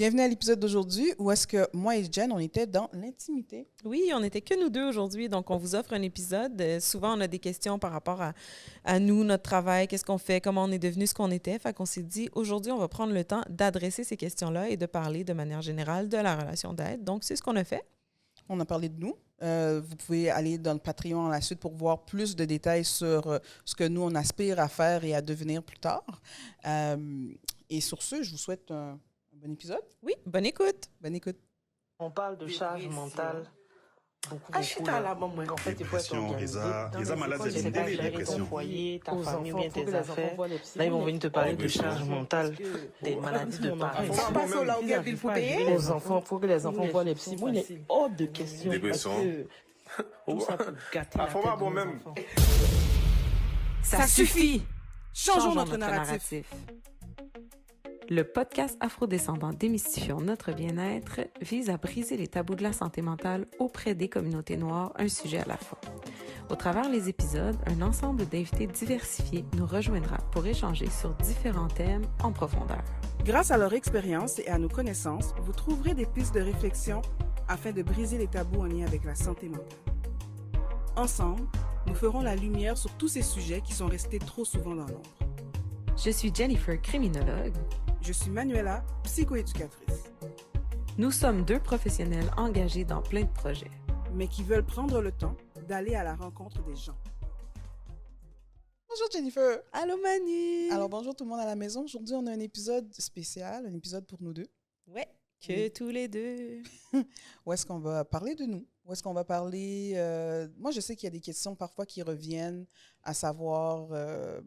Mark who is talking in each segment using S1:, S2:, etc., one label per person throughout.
S1: Bienvenue à l'épisode d'aujourd'hui où est-ce que moi et Jen, on était dans l'intimité.
S2: Oui, on n'était que nous deux aujourd'hui, donc on vous offre un épisode. Souvent, on a des questions par rapport à nous, notre travail, qu'est-ce qu'on fait, comment on est devenu ce qu'on était. Fait qu'on s'est dit, aujourd'hui, on va prendre le temps d'adresser ces questions-là et de parler de manière générale de la relation d'aide. Donc, c'est ce qu'on a fait.
S1: On a parlé de nous. Vous pouvez aller dans le Patreon à la suite pour voir plus de détails sur ce que nous, on aspire à faire et à devenir plus tard. Et sur ce, je vous souhaite un bon épisode.
S2: Oui, bonne écoute.
S1: Bonne écoute.
S3: On parle de charge mentale. Beaucoup,
S4: Je suis là, maman.
S3: En fait, il faut être organisé.
S4: Les malades,
S3: Tu sais pas gérer ton
S4: dépression.
S3: foyer, ta
S5: Aux
S3: famille ou
S5: enfants,
S3: bien
S5: faut que
S3: tes
S5: les enfants
S3: affaires.
S5: voient les psy.
S3: Là, ils vont venir te parler de
S4: oui,
S3: charge mentale, des maladies de parents.
S4: Faut pas passer au là où il faut payer.
S5: Aux enfants, faut que les enfants voient les psy. Moi, il est hors de question.
S4: Dépression.
S5: Parce que tout ça peut gâter la
S4: faut
S5: tête
S4: pas
S5: de
S4: bon
S5: nos
S4: même.
S5: enfants.
S2: Ça suffit!
S1: Changeons notre narratif.
S6: Le podcast Afrodescendant Démystifions notre bien-être vise à briser les tabous de la santé mentale auprès des communautés noires, un sujet à la fois. Au travers les épisodes, un ensemble d'invités diversifiés nous rejoindra pour échanger sur différents thèmes en profondeur.
S7: Grâce à leur expérience et à nos connaissances, vous trouverez des pistes de réflexion afin de briser les tabous en lien avec la santé mentale. Ensemble, nous ferons la lumière sur tous ces sujets qui sont restés trop souvent dans l'ombre.
S6: Je suis Jennifer, criminologue.
S7: Je suis Manuela, psychoéducatrice,
S6: Nous sommes deux professionnels engagés dans plein de projets.
S7: mais qui veulent prendre le temps d'aller à la rencontre des gens.
S1: Bonjour Jennifer.
S2: Allô, Manu!
S1: Alors bonjour tout le monde à la maison. Aujourd'hui, on a un épisode spécial, un épisode pour nous deux.
S2: Ouais, que tous les deux.
S1: Où est-ce qu'on va parler de nous? Où est-ce qu'on va parler... moi, je sais qu'il y a des questions parfois qui reviennent, à savoir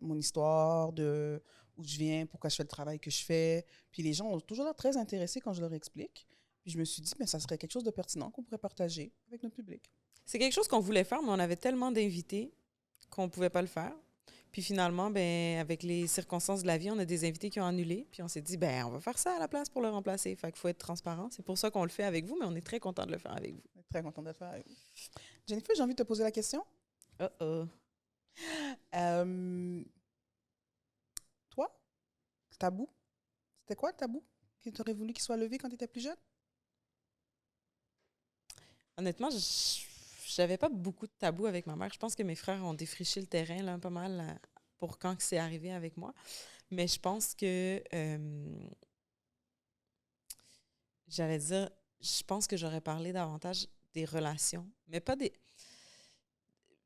S1: mon histoire, de où je viens, pourquoi je fais le travail que je fais. Puis les gens ont toujours l'air très intéressés quand je leur explique. Puis je me suis dit, mais ça serait quelque chose de pertinent qu'on pourrait partager avec notre public.
S2: C'est quelque chose qu'on voulait faire, mais on avait tellement d'invités qu'on ne pouvait pas le faire. Puis finalement, ben, avec les circonstances de la vie, on a des invités qui ont annulé. Puis on s'est dit, ben, on va faire ça à la place pour le remplacer. Fait qu'il faut être transparent. C'est pour ça qu'on le fait avec vous, mais on est très content de le faire avec vous.
S1: On est très content de le faire avec vous. Jennifer, j'ai envie de te poser la question.
S2: Oh.
S1: Toi, tabou, c'était quoi le tabou que tu aurais voulu qu'il soit levé quand tu étais plus jeune?
S2: Honnêtement, j'avais pas beaucoup de tabous avec ma mère. Je pense que mes frères ont défriché le terrain là, pas mal pour quand que c'est arrivé avec moi. Mais je pense que je pense que j'aurais parlé davantage des relations, mais pas des...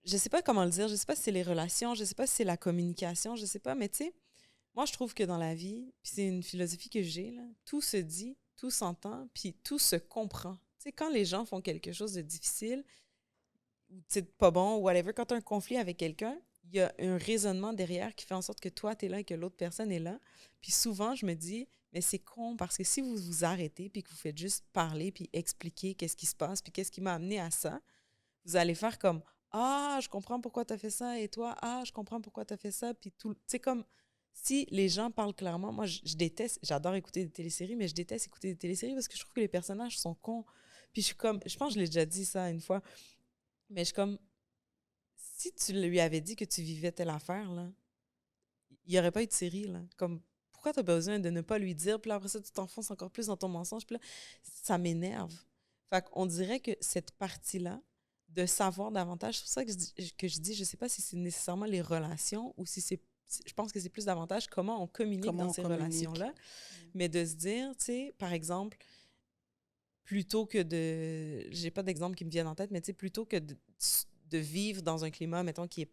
S2: Je sais pas comment le dire, je sais pas si c'est les relations, je sais pas si c'est la communication, je sais pas, mais tu sais, moi je trouve que dans la vie, puis c'est une philosophie que j'ai, là, tout se dit, tout s'entend, puis tout se comprend. Tu sais, quand les gens font quelque chose de difficile, ou c'est pas bon, ou whatever, quand tu as un conflit avec quelqu'un, il y a un raisonnement derrière qui fait en sorte que toi, tu es là et que l'autre personne est là. Puis souvent, je me dis, mais c'est con, parce que si vous vous arrêtez puis que vous faites juste parler puis expliquer qu'est-ce qui se passe puis qu'est-ce qui m'a amené à ça, vous allez faire comme, ah, je comprends pourquoi tu as fait ça, et toi, ah, je comprends pourquoi tu as fait ça, puis tout. Tu sais, comme si les gens parlent clairement, moi, je déteste, j'adore écouter des téléséries, mais je déteste écouter des téléséries parce que je trouve que les personnages sont cons. Puis je suis comme, je pense que je l'ai déjà dit ça une fois, mais je suis comme, si tu lui avais dit que tu vivais telle affaire, là, il n'y aurait pas eu de série, là. Comme, pourquoi tu as besoin de ne pas lui dire, puis là, après ça, tu t'enfonces encore plus dans ton mensonge, puis là, ça m'énerve. Fait qu'on dirait que cette partie-là, de savoir davantage, c'est pour ça que je dis, je sais pas si c'est nécessairement les relations ou si c'est, je pense que c'est plus davantage comment on communique dans ces relations-là, mais de se dire, tu sais, par exemple, plutôt que de, j'ai pas d'exemple qui me viennent en tête, mais tu sais, plutôt que de vivre dans un climat, mettons, qui est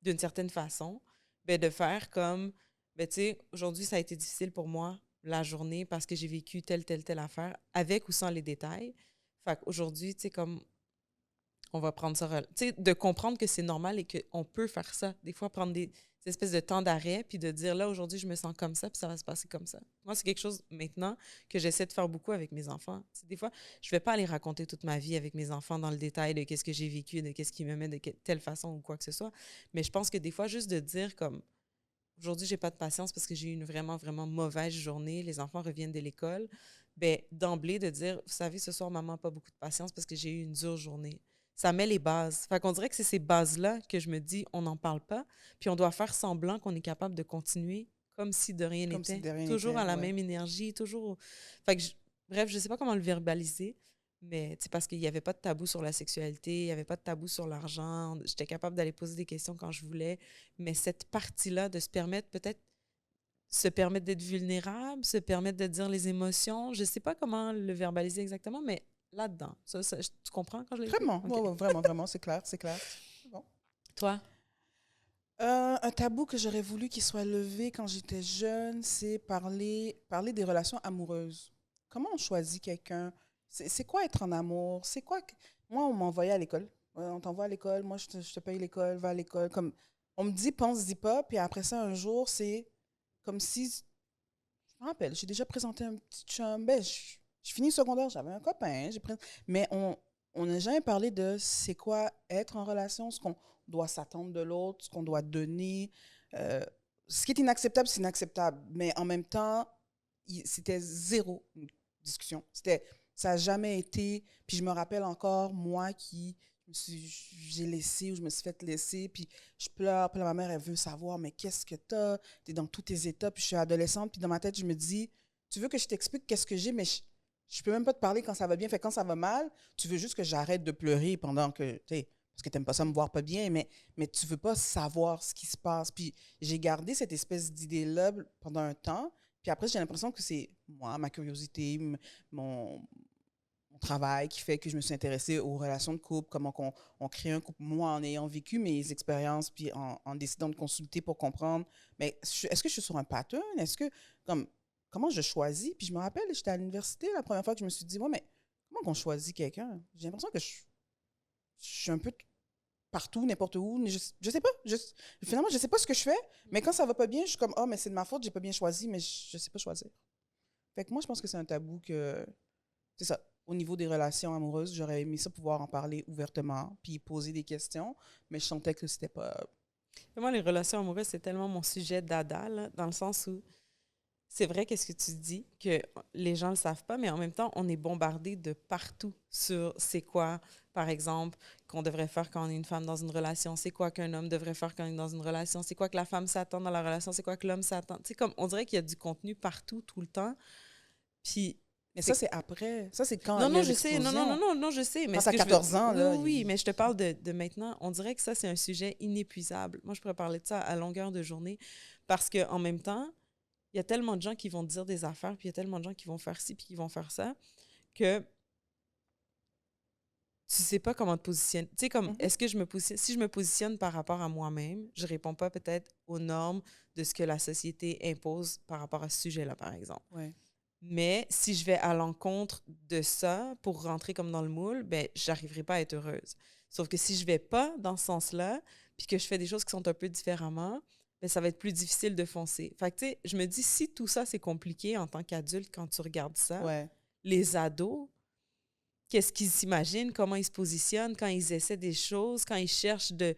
S2: d'une certaine façon, ben de faire comme, ben tu sais, aujourd'hui, ça a été difficile pour moi, la journée, parce que j'ai vécu telle affaire, avec ou sans les détails. Fait qu'aujourd'hui, tu sais, comme, on va prendre ça, tu sais, de comprendre que c'est normal et qu'on peut faire ça. Des fois, prendre des espèces de temps d'arrêt, puis de dire, là, aujourd'hui, je me sens comme ça, puis ça va se passer comme ça. Moi, c'est quelque chose, maintenant, que j'essaie de faire beaucoup avec mes enfants. T'sais, des fois, je vais pas aller raconter toute ma vie avec mes enfants dans le détail de qu'est-ce que j'ai vécu, de qu'est-ce qui me met de telle façon ou quoi que ce soit. Mais je pense que des fois, juste de dire comme, aujourd'hui, j'ai pas de patience parce que j'ai eu une vraiment, vraiment mauvaise journée, les enfants reviennent de l'école, ben d'emblée, de dire, vous savez, ce soir, maman n'a pas beaucoup de patience parce que j'ai eu une dure journée. Ça met les bases. Fait qu'on dirait que c'est ces bases-là que je me dis, on n'en parle pas, puis on doit faire semblant qu'on est capable de continuer comme si de rien
S1: Comme si
S2: n'était.
S1: de rien
S2: Toujours
S1: n'était,
S2: à la
S1: ouais.
S2: même énergie, toujours... Fait que bref, je sais pas comment le verbaliser, mais c'est parce qu'il n'y avait pas de tabou sur la sexualité, il n'y avait pas de tabou sur l'argent. J'étais capable d'aller poser des questions quand je voulais. Mais cette partie-là de se permettre d'être vulnérable, se permettre de dire les émotions, je sais pas comment le verbaliser exactement, mais là-dedans. Tu comprends quand je l'ai dit?
S1: Vraiment,
S2: OK.
S1: ouais, ouais, vraiment, vraiment, c'est clair, c'est clair. Bon.
S2: Toi?
S1: Un tabou que j'aurais voulu qu'il soit levé quand j'étais jeune, c'est parler des relations amoureuses. Comment on choisit quelqu'un? C'est quoi être en amour? C'est quoi Moi, on m'envoyait à l'école. On t'envoie à l'école, moi, je te paye l'école, va à l'école. Comme... On me dit, pense, dis pas, puis après ça, un jour, c'est comme si... Je me rappelle, j'ai déjà présenté un petit chum. Ben, je finis le secondaire, j'avais un copain. Mais on n'a jamais parlé de c'est quoi être en relation, ce qu'on doit s'attendre de l'autre, ce qu'on doit donner. Ce qui est inacceptable, c'est inacceptable. Mais en même temps, c'était zéro discussion. Ça n'a jamais été... Puis je me rappelle encore, moi qui j'ai laissé ou je me suis fait laisser, puis je pleure, puis là, ma mère, elle veut savoir, mais qu'est-ce que t'as? T'es dans tous tes états, puis je suis adolescente, puis dans ma tête, je me dis, tu veux que je t'explique qu'est-ce que j'ai, mais je peux même pas te parler quand ça va bien. Fait quand ça va mal, tu veux juste que j'arrête de pleurer pendant que, tu sais, parce que t'aimes pas ça me voir pas bien, mais tu veux pas savoir ce qui se passe. Puis j'ai gardé cette espèce d'idée-là pendant un temps, puis après, j'ai l'impression que c'est moi, ma curiosité, mon travail qui fait que je me suis intéressée aux relations de couple, comment on crée un couple, moi, en ayant vécu mes expériences, puis en décidant de consulter pour comprendre, mais est-ce que je suis sur un pattern? Est-ce que, comment je choisis? Puis je me rappelle, j'étais à l'université la première fois que je me suis dit, ouais, mais comment on choisit quelqu'un? J'ai l'impression que je suis un peu partout, n'importe où. Je sais pas. Finalement, je sais pas ce que je fais, mais quand ça va pas bien, je suis comme, oh, mais c'est de ma faute, j'ai pas bien choisi, mais je sais pas choisir. Fait que moi, je pense que c'est un tabou que, c'est ça. Au niveau des relations amoureuses, j'aurais aimé ça pouvoir en parler ouvertement, puis poser des questions, mais je sentais que c'était pas...
S2: Moi, les relations amoureuses, c'est tellement mon sujet dada, là, dans le sens où c'est vrai qu'est-ce que tu dis, que les gens ne le savent pas, mais en même temps, on est bombardé de partout sur c'est quoi, par exemple, qu'on devrait faire quand on est une femme dans une relation, c'est quoi qu'un homme devrait faire quand il est dans une relation, c'est quoi que la femme s'attend dans la relation, c'est quoi que l'homme s'attend. Tu sais, comme on dirait qu'il y a du contenu partout, tout le temps. Puis...
S1: Mais ça, c'est après. Ça, c'est quand
S2: non, je sais. Non, je sais. Mais
S1: quand t'as 14 ans, là...
S2: Oui, mais je te parle de maintenant. On dirait que ça, c'est un sujet inépuisable. Moi, je pourrais parler de ça à longueur de journée parce qu'en même temps, il y a tellement de gens qui vont te dire des affaires, puis il y a tellement de gens qui vont faire ci, puis qui vont faire ça, que tu sais pas comment te positionner. Tu sais, comme, est-ce que si je me positionne par rapport à moi-même, je réponds pas peut-être aux normes de ce que la société impose par rapport à ce sujet-là, par exemple.
S1: Ouais.
S2: Mais si je vais à l'encontre de ça pour rentrer comme dans le moule, ben j'arriverai pas à être heureuse. Sauf que si je vais pas dans ce sens-là, puis que je fais des choses qui sont un peu différemment, ben ça va être plus difficile de foncer. Fait que tu sais, je me dis, si tout ça c'est compliqué en tant qu'adulte quand tu regardes ça,
S1: Ouais.
S2: les ados, qu'est-ce qu'ils s'imaginent, comment ils se positionnent quand ils essaient des choses, quand ils cherchent de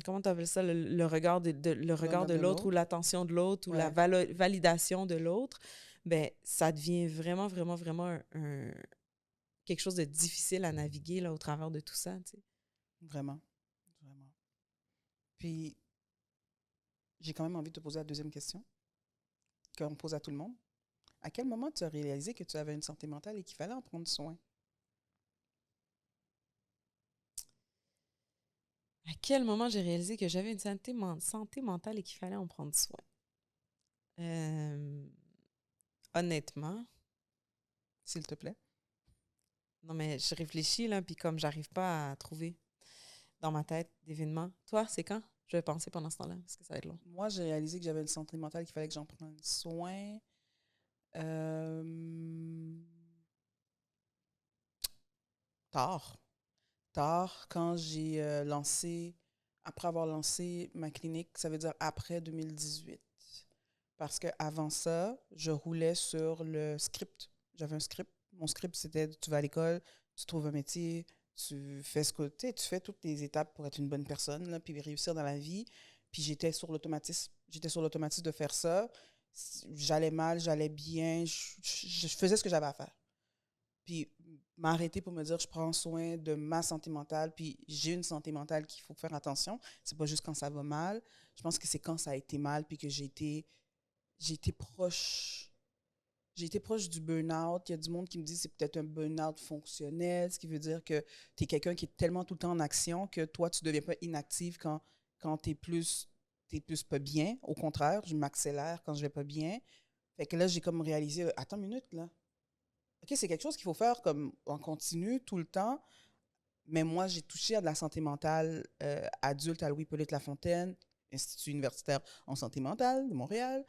S2: comment tu appelles ça, le regard de l'autre ou l'attention de l'autre ou la validation de l'autre. Ben ça devient vraiment, vraiment, vraiment quelque chose de difficile à naviguer là, au travers de tout ça. Tu sais.
S1: Vraiment. Vraiment. Puis, j'ai quand même envie de te poser la deuxième question qu'on pose à tout le monde. À quel moment tu as réalisé que tu avais une santé mentale et qu'il fallait en prendre soin?
S2: À quel moment j'ai réalisé que j'avais une santé mentale et qu'il fallait en prendre soin? Honnêtement,
S1: S'il te plaît.
S2: non, mais je réfléchis, là, puis comme j'arrive pas à trouver dans ma tête d'événements. Toi, c'est quand? Je vais penser pendant ce temps-là, parce que ça va être long.
S1: Moi, j'ai réalisé que j'avais une santé mentale et qu'il fallait que j'en prenne soin. Tard. Tard, quand j'ai après avoir lancé ma clinique, ça veut dire après 2018. Parce qu'avant ça, je roulais sur le script. J'avais un script. Mon script, c'était tu vas à l'école, tu trouves un métier, tu fais tu fais toutes les étapes pour être une bonne personne, là, puis réussir dans la vie. Puis j'étais sur l'automatisme. J'étais sur l'automatisme de faire ça. J'allais mal, j'allais bien. Je faisais ce que j'avais à faire. puis m'arrêter pour me dire je prends soin de ma santé mentale, puis j'ai une santé mentale qu'il faut faire attention. C'est pas juste quand ça va mal. Je pense que c'est quand ça a été mal, puis que j'ai été proche. J'ai été proche du burn-out. Il y a du monde qui me dit que c'est peut-être un burn-out fonctionnel, ce qui veut dire que tu es quelqu'un qui est tellement tout le temps en action que toi, tu ne deviens pas inactive quand tu es plus pas bien. Au contraire, je m'accélère quand je vais pas bien. Fait que là, j'ai comme réalisé, attends une minute, là. OK, c'est quelque chose qu'il faut faire comme en continu, tout le temps. Mais moi, j'ai touché à de la santé mentale adulte à Louis-Hippolyte Lafontaine, Institut universitaire en santé mentale de Montréal.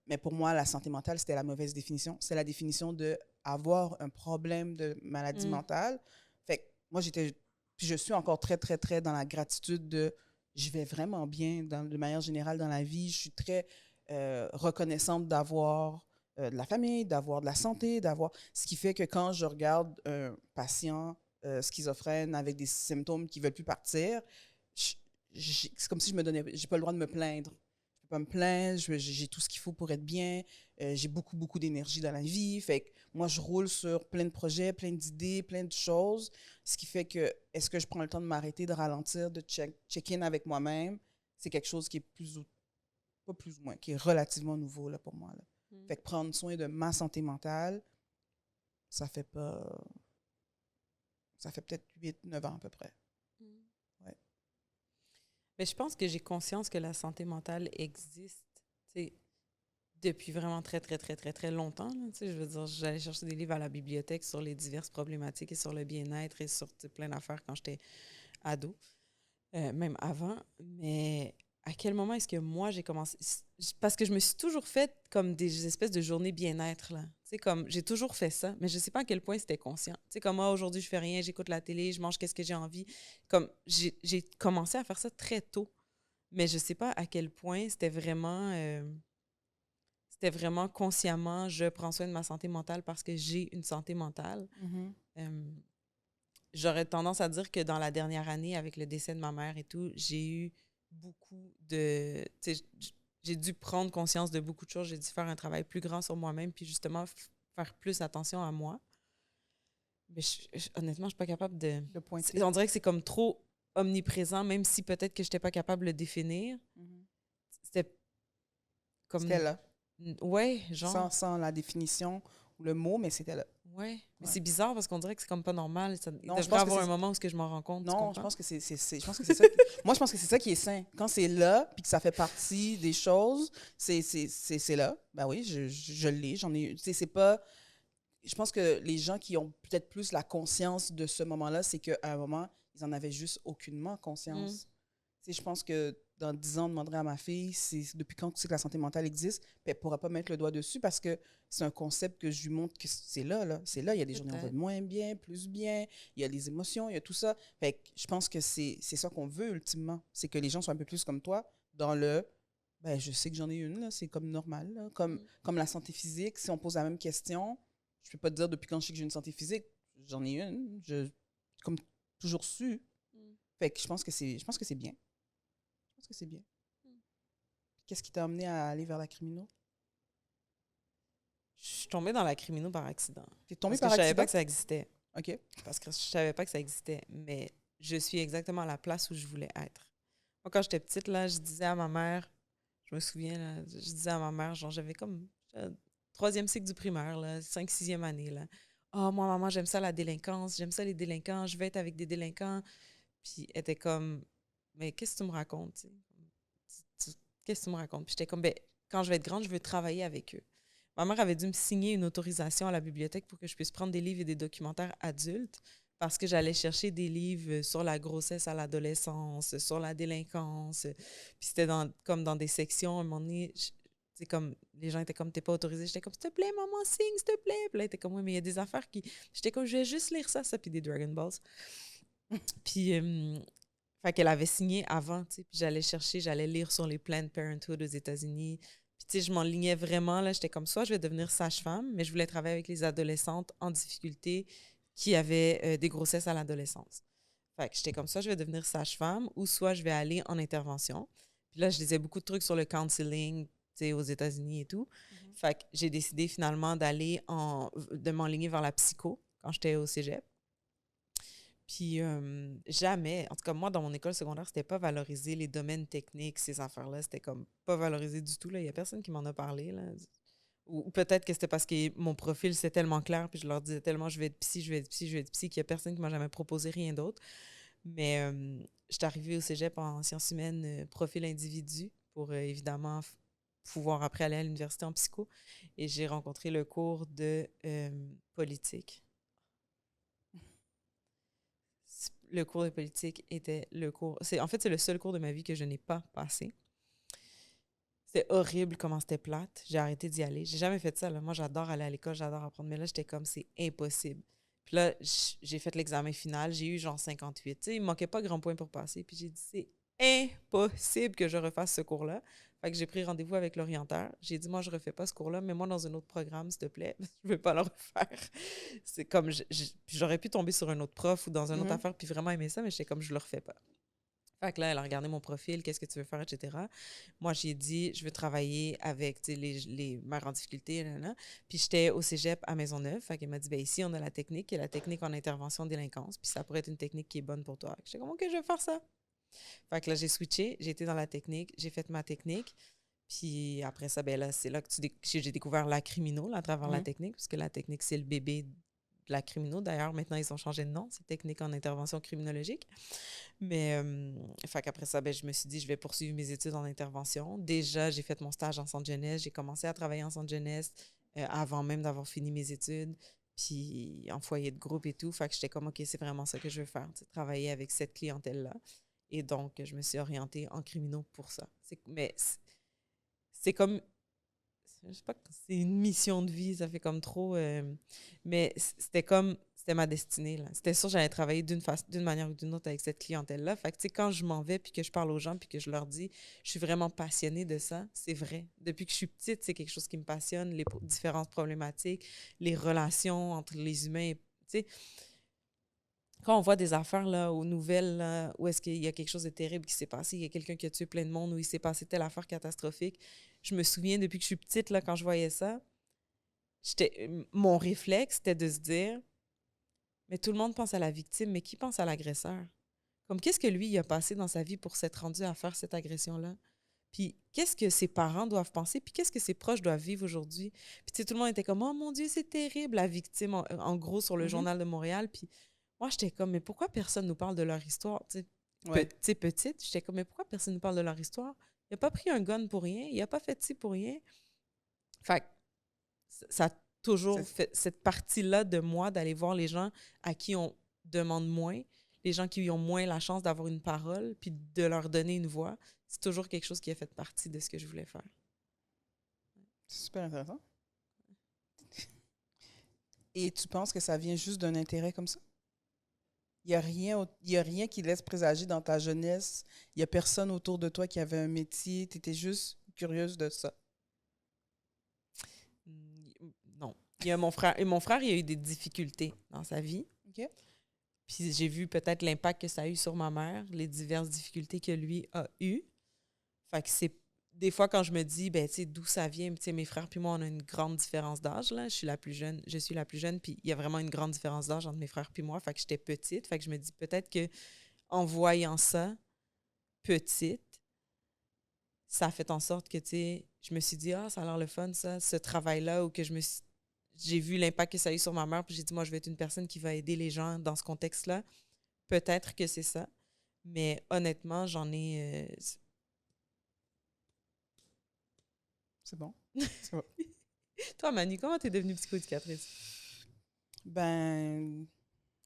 S1: Mais pour moi, la santé mentale, c'était la mauvaise définition. C'est la définition d'avoir un problème de maladie mentale. Fait que moi, puis je suis encore très, très, très dans la gratitude je vais vraiment bien de manière générale dans la vie. Je suis très reconnaissante d'avoir de la famille, d'avoir de la santé, ce qui fait que quand je regarde un patient schizophrène avec des symptômes qui ne veulent plus partir, c'est comme si j'ai pas le droit de me plaindre. Je peux pas me plaindre, j'ai tout ce qu'il faut pour être bien, j'ai beaucoup, beaucoup d'énergie dans la vie. Fait que moi, je roule sur plein de projets, plein d'idées, plein de choses, ce qui fait que, est-ce que je prends le temps de m'arrêter, de ralentir, de check-in avec moi-même? C'est quelque chose qui est pas plus ou moins, qui est relativement nouveau là, pour moi. Là. Fait que prendre soin de ma santé mentale, ça fait peut-être 8-9 ans à peu près. Ouais.
S2: Mais je pense que j'ai conscience que la santé mentale existe depuis vraiment très, très, très, très, très longtemps. Là, je veux dire, j'allais chercher des livres à la bibliothèque sur les diverses problématiques et sur le bien-être et sur plein d'affaires quand j'étais ado, même avant. Mais à quel moment est-ce que moi, j'ai commencé? Parce que je me suis toujours fait comme des espèces de journées bien-être, là. Tu sais, comme, j'ai toujours fait ça, mais je sais pas à quel point c'était conscient. Tu sais, comme, aujourd'hui, je fais rien, j'écoute la télé, je mange qu'est-ce que j'ai envie. Comme, j'ai commencé à faire ça très tôt, mais je sais pas à quel point c'était vraiment consciemment, je prends soin de ma santé mentale parce que j'ai une santé mentale. J'aurais tendance à dire que dans la dernière année, avec le décès de ma mère et tout, j'ai eu beaucoup de... J'ai dû prendre conscience de beaucoup de choses. J'ai dû faire un travail plus grand sur moi-même puis justement faire plus attention à moi. Mais honnêtement, je suis pas capable de pointer. On dirait que c'est comme trop omniprésent, même si peut-être que je n'étais pas capable de le définir. C'était comme...
S1: C'était là.
S2: Ouais, genre...
S1: Sans la définition ou le mot, mais c'était là.
S2: Ouais, mais c'est bizarre parce qu'on dirait que c'est comme pas normal. Il
S1: non,
S2: devrait avoir un moment où je m'en rends compte.
S1: Non, je pense que c'est ça. Moi, je pense que c'est ça qui est sain. Quand c'est là, puis que ça fait partie des choses, c'est là. Ben oui, je l'ai, j'en ai eu. C'est pas... Je pense que les gens qui ont peut-être plus la conscience de ce moment-là, c'est qu'à un moment, ils en avaient juste aucunement conscience. Je pense que dans 10 ans, on demanderait à ma fille depuis quand tu sais que la santé mentale existe, puis elle ne pourra pas mettre le doigt dessus parce que c'est un concept que je lui montre que c'est là. C'est là, il y a des journées où on va moins bien, plus bien, il y a les émotions, il y a tout ça. Fait que je pense que c'est ça qu'on veut ultimement, c'est que les gens soient un peu plus comme toi dans je sais que j'en ai une, là, c'est comme normal. Là. Comme la santé physique, si on pose la même question, je ne peux pas te dire depuis quand je sais que j'ai une santé physique, j'en ai une, comme toujours su. Fait que je pense que c'est bien. Je pense que c'est bien. Qu'est-ce qui t'a amené à aller vers la crimino?
S2: Je suis tombée dans la crimino par accident.
S1: T'es tombée
S2: par accident? Je savais pas que ça existait.
S1: OK.
S2: Parce que je savais pas que ça existait, mais je suis exactement à la place où je voulais être. Moi, quand j'étais petite, là, je disais à ma mère, je me souviens, là, je disais à ma mère, genre, j'avais comme 3e cycle du primaire, 5-6e année, là. Oh, moi, maman, j'aime ça la délinquance, j'aime ça les délinquants, je vais être avec des délinquants. Puis elle était comme, mais qu'est-ce que tu me racontes? Qu'est-ce que tu me racontes? Puis j'étais comme, quand je vais être grande, je veux travailler avec eux. Ma mère avait dû me signer une autorisation à la bibliothèque pour que je puisse prendre des livres et des documentaires adultes parce que j'allais chercher des livres sur la grossesse à l'adolescence, sur la délinquance. Puis c'était comme dans des sections, à un moment donné, c'est comme, les gens étaient comme, t'es pas autorisé. J'étais comme, s'il te plaît, maman, signe, s'il te plaît. Puis là, elle était comme, oui, mais il y a des affaires qui... J'étais comme, je vais juste lire ça, puis des Dragon Balls. Puis, fait qu'elle avait signé avant, tu sais, puis j'allais lire sur les Planned Parenthood aux États-Unis. Puis, tu sais, je m'enlignais vraiment, là, j'étais comme, soit je vais devenir sage-femme, mais je voulais travailler avec les adolescentes en difficulté qui avaient des grossesses à l'adolescence. Fait que j'étais comme, soit je vais devenir sage-femme ou soit je vais aller en intervention. Puis là, je lisais beaucoup de trucs sur le counseling, tu sais, aux États-Unis et tout. Fait que j'ai décidé finalement de m'enligner vers la psycho quand j'étais au cégep. Puis jamais, en tout cas moi, dans mon école secondaire, c'était pas valorisé les domaines techniques, ces affaires-là. C'était comme pas valorisé du tout. Il y a personne qui m'en a parlé, là. Ou peut-être que c'était parce que mon profil, c'est tellement clair, puis je leur disais tellement je vais être psy, je vais être psy, je vais être psy, qu'il n'y a personne qui m'a jamais proposé rien d'autre. Mais j'étais arrivée au cégep en sciences humaines, profil individu, pour évidemment pouvoir après aller à l'université en psycho. Et j'ai rencontré le cours de politique. Le cours de politique était le cours... En fait, c'est le seul cours de ma vie que je n'ai pas passé. C'était horrible comment c'était plate. J'ai arrêté d'y aller. J'ai jamais fait ça, là. Moi, j'adore aller à l'école, j'adore apprendre. Mais là, j'étais comme, c'est impossible. Puis là, j'ai fait l'examen final. J'ai eu genre 58. Tu sais, il me manquait pas grand point pour passer. Puis j'ai dit, c'est impossible que je refasse ce cours-là. Fait que j'ai pris rendez-vous avec l'orienteur. J'ai dit, moi, je refais pas ce cours-là, mais moi, dans un autre programme, s'il te plaît. Je veux pas le refaire. C'est comme, j'aurais pu tomber sur un autre prof ou dans une autre affaire puis vraiment aimer ça, mais j'étais comme, je le refais pas. Fait que là, elle a regardé mon profil, qu'est-ce que tu veux faire, etc. Moi, j'ai dit, je veux travailler avec les mères en difficulté, là. Puis j'étais au cégep à Maisonneuve. Fait qu'elle m'a dit, ben ici, on a la technique, et la technique en intervention de délinquance, puis ça pourrait être une technique qui est bonne pour toi. J'étais comme, OK, je vais faire ça. Fait que là, j'ai switché, j'ai été dans la technique, j'ai fait ma technique. Puis après ça, ben là, c'est là que j'ai découvert la crimino là, à travers la technique, parce que la technique, c'est le bébé de la crimino. D'ailleurs, maintenant, ils ont changé de nom. C'est technique en intervention criminologique. Mais, fait qu'après ça, ben, je me suis dit, je vais poursuivre mes études en intervention. Déjà, j'ai fait mon stage en centre jeunesse. J'ai commencé à travailler en centre jeunesse avant même d'avoir fini mes études. Puis en foyer de groupe et tout. Fait que j'étais comme, OK, c'est vraiment ça que je veux faire, travailler avec cette clientèle-là. Et donc, je me suis orientée en crimino pour ça. Mais c'est comme... Je sais pas, c'est une mission de vie, ça fait comme trop... mais c'était ma destinée, là. C'était sûr que j'allais travailler d'une manière ou d'une autre avec cette clientèle-là. Fait que, tu sais, quand je m'en vais puis que je parle aux gens puis que je leur dis je suis vraiment passionnée de ça, c'est vrai. Depuis que je suis petite, c'est quelque chose qui me passionne, les différentes problématiques, les relations entre les humains, tu sais... Quand on voit des affaires là, aux nouvelles, là, où est-ce qu'il y a quelque chose de terrible qui s'est passé, il y a quelqu'un qui a tué plein de monde, où il s'est passé telle affaire catastrophique, je me souviens, depuis que je suis petite, là, quand je voyais ça, mon réflexe, c'était de se dire, mais tout le monde pense à la victime, mais qui pense à l'agresseur? Comme, qu'est-ce que lui, il a passé dans sa vie pour s'être rendu à faire cette agression-là? Puis, qu'est-ce que ses parents doivent penser? Puis, qu'est-ce que ses proches doivent vivre aujourd'hui? Puis, tu sais, tout le monde était comme, oh mon Dieu, c'est terrible, la victime, en gros, sur le Journal de Montréal. Puis, moi, j'étais comme, mais pourquoi personne nous parle de leur histoire? Tu sais, petite, j'étais comme, mais pourquoi personne nous parle de leur histoire? Il n'a pas pris un gun pour rien, il n'a pas fait ci pour rien. Fait que ça a toujours fait cette partie-là de moi d'aller voir les gens à qui on demande moins, les gens qui ont moins la chance d'avoir une parole, puis de leur donner une voix. C'est toujours quelque chose qui a fait partie de ce que je voulais faire.
S1: C'est super intéressant. Et tu penses que ça vient juste d'un intérêt comme ça? Il n'y a rien qui laisse présager dans ta jeunesse. Il n'y a personne autour de toi qui avait un métier. Tu étais juste curieuse de ça.
S2: Non. Il y a mon frère. Et mon frère, il a eu des difficultés dans sa vie.
S1: OK.
S2: Puis j'ai vu peut-être l'impact que ça a eu sur ma mère, les diverses difficultés que lui a eues. Fait que c'est... Des fois, quand je me dis, ben, tu sais, d'où ça vient, tu sais, mes frères puis moi, on a une grande différence d'âge, là. Je suis la plus jeune, puis il y a vraiment une grande différence d'âge entre mes frères puis moi. Fait que j'étais petite. Fait que je me dis peut-être que en voyant ça, petite, ça a fait en sorte que, tu sais, je me suis dit, ah, ça a l'air le fun, ça, ce travail-là, ou que j'ai vu l'impact que ça a eu sur ma mère, puis j'ai dit, moi, je vais être une personne qui va aider les gens dans ce contexte-là. Peut-être que c'est ça. Mais honnêtement, j'en ai...
S1: C'est bon. C'est bon.
S2: Toi, Manu, comment t'es devenue psychoéducatrice?
S1: Ben,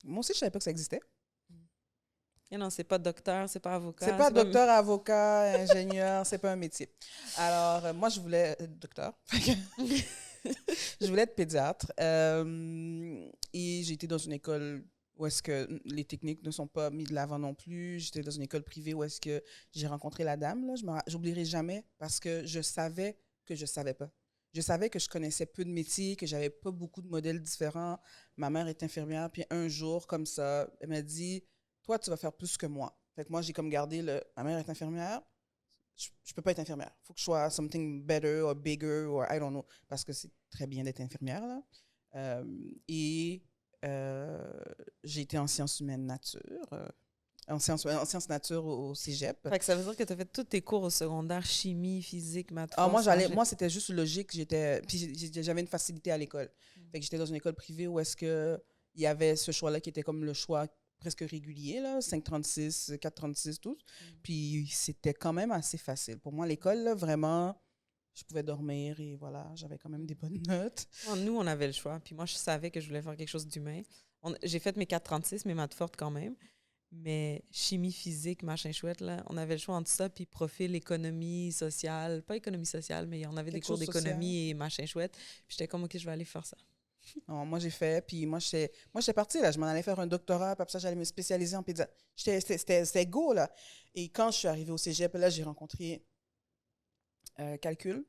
S1: moi aussi, je savais pas que ça existait.
S2: Et non, c'est pas docteur, c'est pas avocat.
S1: C'est pas docteur, avocat, ingénieur, c'est pas un métier. Alors, moi, je voulais être docteur. Je voulais être pédiatre. Et j'ai été dans une école où est-ce que les techniques ne sont pas mises de l'avant non plus. J'étais dans une école privée où est-ce que j'ai rencontré la dame. Là. J'oublierai jamais parce que je savais que je savais pas. Je savais que je connaissais peu de métiers, que j'avais pas beaucoup de modèles différents. Ma mère est infirmière, puis un jour, comme ça, elle m'a dit « Toi, tu vas faire plus que moi. » Fait que moi, j'ai comme gardé ma mère est infirmière, je peux pas être infirmière. Il faut que je sois something better or bigger or I don't know. Parce que c'est très bien d'être infirmière, là. J'ai été en sciences humaines nature, en sciences nature au cégep.
S2: Fait que ça veut dire que tu as fait tous tes cours au secondaire, chimie, physique, maths.
S1: Moi, c'était juste logique. Puis j'avais une facilité à l'école. Fait que j'étais dans une école privée où est-ce que il y avait ce choix-là qui était comme le choix presque régulier, là, 5,36, 4,36, tout. Puis c'était quand même assez facile. Pour moi, l'école, là, vraiment, je pouvais dormir et voilà, j'avais quand même des bonnes notes.
S2: Nous, on avait le choix. Puis moi, je savais que je voulais faire quelque chose d'humain. J'ai fait mes 4,36, mes maths fortes quand même. Mais chimie, physique, machin chouette, là, on avait le choix entre ça puis profil économie sociale. Pas économie sociale, mais on avait des cours d'économie et machin chouette. Puis j'étais comme, OK, je vais aller faire ça.
S1: Non, moi, j'ai fait, puis moi, j'étais partie, là. Je m'en allais faire un doctorat, puis après ça, j'allais me spécialiser en pédiatrie. C'était go, là. Et quand je suis arrivée au cégep, là, j'ai rencontré calcul.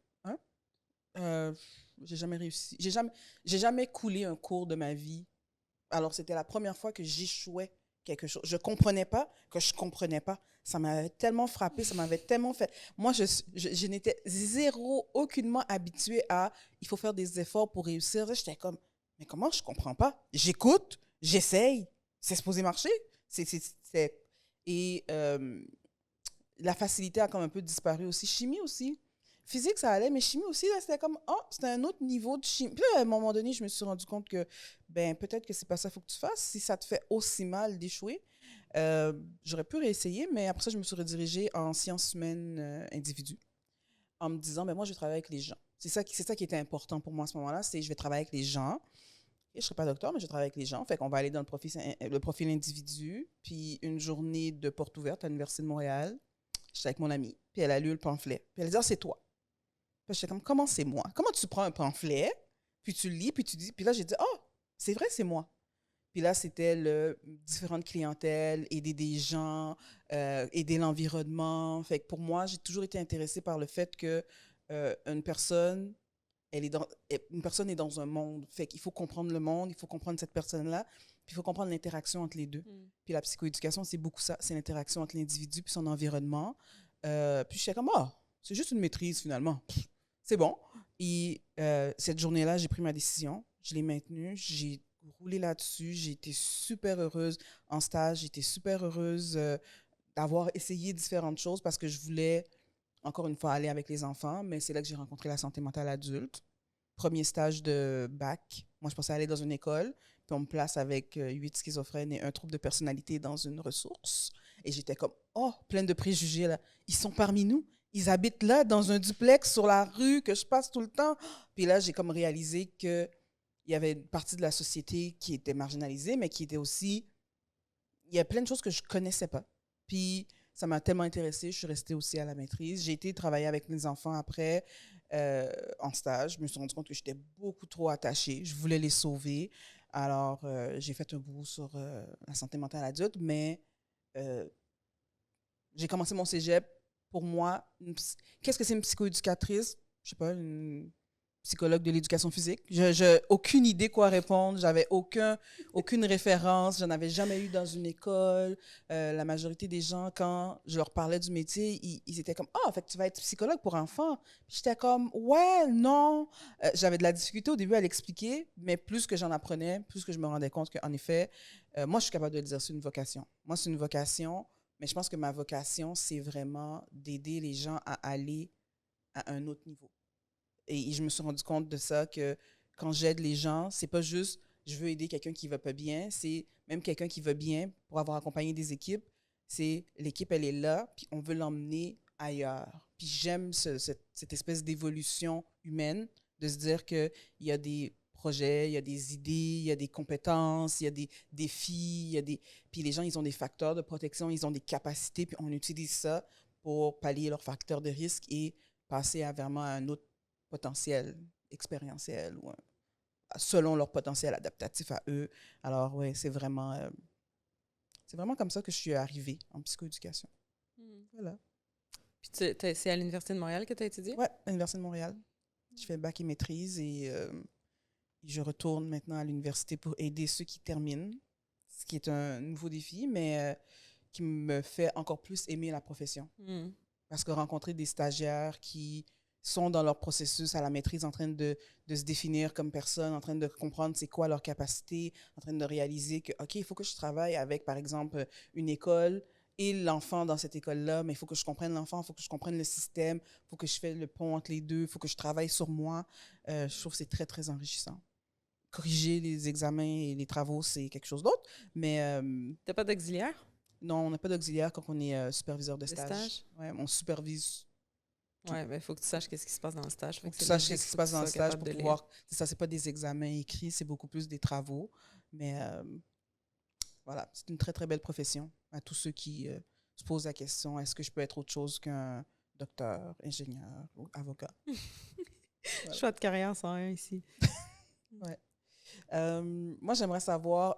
S1: J'ai jamais réussi. J'ai jamais coulé un cours de ma vie. Alors, c'était la première fois que j'échouais quelque chose. Je comprenais pas que je comprenais pas. Ça m'avait tellement frappé, ça m'avait tellement fait... Moi, je n'étais aucunement habituée à « il faut faire des efforts pour réussir ». J'étais comme « mais comment je comprends pas? J'écoute, j'essaye, c'est supposé marcher. » Et la facilité a comme un peu disparu aussi. Chimie aussi. Physique, ça allait, mais chimie aussi, là, c'était comme, c'était un autre niveau de chimie. Puis là, à un moment donné, je me suis rendu compte que, peut-être que c'est pas ça qu'il faut que tu fasses. Si ça te fait aussi mal d'échouer, j'aurais pu réessayer, mais après ça, je me suis redirigée en sciences humaines individus, en me disant, moi, je vais travailler avec les gens. C'est ça qui était important pour moi à ce moment-là, c'est je vais travailler avec les gens. Et je ne serai pas docteur, mais je vais travailler avec les gens. Fait qu'on va aller dans le profil individu, puis une journée de porte ouverte à l'Université de Montréal. J'étais avec mon amie, puis elle a lu le pamphlet. Puis elle a dit, c'est toi. Puis j'étais comme, comment c'est moi? Comment tu prends un pamphlet, puis tu le lis, puis tu dis... Puis là, j'ai dit, c'est vrai, c'est moi. Puis là, c'était différentes clientèles, aider des gens, aider l'environnement. Fait que pour moi, j'ai toujours été intéressée par le fait que une personne est dans un monde. Fait qu'il faut comprendre le monde, il faut comprendre cette personne-là, puis il faut comprendre l'interaction entre les deux. Puis la psychoéducation, c'est beaucoup ça. C'est l'interaction entre l'individu puis son environnement. Puis j'étais comme, c'est juste une maîtrise finalement. C'est bon. Et cette journée-là, j'ai pris ma décision. Je l'ai maintenue. J'ai roulé là-dessus. J'ai été super heureuse en stage. J'étais super heureuse d'avoir essayé différentes choses parce que je voulais, encore une fois, aller avec les enfants. Mais c'est là que j'ai rencontré la santé mentale adulte. Premier stage de bac. Moi, je pensais aller dans une école. Puis on me place avec 8 schizophrènes et un trouble de personnalité dans une ressource. Et j'étais comme, pleine de préjugés, là. Ils sont parmi nous. Ils habitent là, dans un duplex sur la rue que je passe tout le temps. Puis là, j'ai comme réalisé qu'il y avait une partie de la société qui était marginalisée, mais qui était aussi... Il y a plein de choses que je ne connaissais pas. Puis ça m'a tellement intéressée, je suis restée aussi à la maîtrise. J'ai été travailler avec les enfants après, en stage. Je me suis rendu compte que j'étais beaucoup trop attachée. Je voulais les sauver. Alors, j'ai fait un bout sur la santé mentale adulte, mais j'ai commencé mon cégep. Pour moi, qu'est-ce que c'est une psychoéducatrice? Je sais pas, une psychologue de l'éducation physique. J'ai aucune idée quoi répondre. J'avais aucune référence. Je n'en avais jamais eu dans une école. La majorité des gens, quand je leur parlais du métier, ils étaient comme « fait que tu vas être psychologue pour enfants. » Puis j'étais comme « Ouais, non. » J'avais de la difficulté au début à l'expliquer, mais plus que j'en apprenais, plus que je me rendais compte qu'en effet, moi, je suis capable de dire c'est une vocation. Moi, c'est une vocation. Mais je pense que ma vocation, c'est vraiment d'aider les gens à aller à un autre niveau. Et je me suis rendu compte de ça, que quand j'aide les gens, c'est pas juste je veux aider quelqu'un qui va pas bien, c'est même quelqu'un qui va bien pour avoir accompagné des équipes. C'est l'équipe, elle est là, puis on veut l'emmener ailleurs. Puis j'aime cette espèce d'évolution humaine, de se dire qu'il y a des projets, il y a des idées, il y a des compétences, il y a des défis, puis les gens, ils ont des facteurs de protection, ils ont des capacités, puis on utilise ça pour pallier leurs facteurs de risque et passer vraiment à un autre potentiel expérientiel ou selon leur potentiel adaptatif à eux. Alors, oui, c'est vraiment comme ça que je suis arrivée en psychoéducation. Voilà.
S2: Puis c'est à l'Université de Montréal que tu as étudié?
S1: Oui, à l'Université de Montréal. Je fais bac et maîtrise et je retourne maintenant à l'université pour aider ceux qui terminent, ce qui est un nouveau défi, mais qui me fait encore plus aimer la profession. Parce que rencontrer des stagiaires qui sont dans leur processus à la maîtrise, en train de se définir comme personne, en train de comprendre c'est quoi leur capacité, en train de réaliser que, OK, il faut que je travaille avec, par exemple, une école et l'enfant dans cette école-là, mais il faut que je comprenne l'enfant, il faut que je comprenne le système, il faut que je fasse le pont entre les deux, il faut que je travaille sur moi. Je trouve que c'est très, très enrichissant. Corriger les examens et les travaux, c'est quelque chose d'autre, mais
S2: T'as pas d'auxiliaire?
S1: non, on n'a pas d'auxiliaire quand on est superviseur de
S2: De
S1: stage.
S2: stage?
S1: Ouais, on supervise. Tout.
S2: Ouais, mais il faut que tu saches qu'est-ce qui se passe dans le stage.
S1: Faut que tu saches ce qui se passe dans le stage pour pouvoir. C'est ça, c'est pas des examens écrits, c'est beaucoup plus des travaux. Mais voilà, c'est une très, très belle profession. À tous ceux qui se posent la question, est-ce que je peux être autre chose qu'un docteur, ingénieur ou avocat?
S2: Voilà. Choix de carrière 101 ici.
S1: Ouais. Moi, j'aimerais savoir